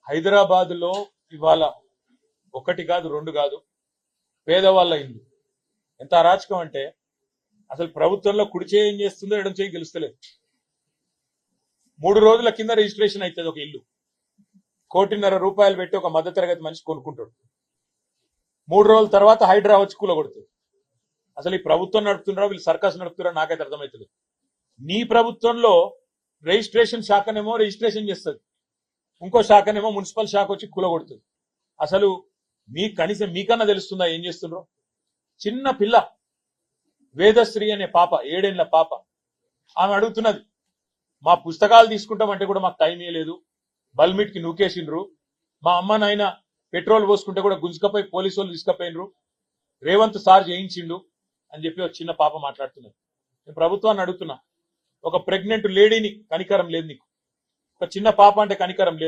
హైదరాబాద్ లో ఇవాళ ఒకటి కాదు రెండు కాదు పేదవాళ్ళ ఇల్లు ఎంత అరాచకం అంటే అసలు ప్రభుత్వంలో కుడి చేయి ఏం చేస్తుందో ఎడం చేయి గెలుస్తలేదు. 3 రోజుల కింద రిజిస్ట్రేషన్ అవుతుంది ఒక ఇల్లు. 1.5 కోటి పెట్టి ఒక మధ్యతరగతి మనిషి కొనుక్కుంటాడు. 3 రోజుల తర్వాత హైడ్రా వచ్చి కూలగొడుతుంది. అసలు ఈ ప్రభుత్వం నడుపుతున్నారా వీళ్ళు సర్కస్ నడుపుతున్నారా నాకైతే అర్థమవుతుంది. నీ ప్రభుత్వంలో రిజిస్ట్రేషన్ శాఖనేమో రిజిస్ట్రేషన్ చేస్తుంది, ఇంకో శాఖనేమో మున్సిపల్ శాఖ వచ్చి కూలగొడుతుంది. అసలు మీ కనీసం మీకన్నా తెలుస్తుందా ఏం చేస్తుండ్రో? చిన్న పిల్ల వేదశ్రీ అనే పాప 7 ఏళ్ల పాప ఆమె అడుగుతున్నది, మా పుస్తకాలు తీసుకుంటామంటే కూడా మాకు టైం ఇవ్వలేదు, బల్మిట్ కి నూకేసిండ్రు, మా అమ్మ నాయన పెట్రోల్ పోసుకుంటే కూడా గుంజుకపోయి పోలీసు వాళ్ళు తీసుకపోయినరు, రేవంత్ సార్ చేయించిండు అని చెప్పి ఒక చిన్న పాప మాట్లాడుతున్నది. నేను ప్రభుత్వాన్ని అడుగుతున్నా, ఒక ప్రెగ్నెంట్ లేడీని కనికరం లేదు నీకు, ఒక చిన్న పాప అంటే కనికరం లేదు.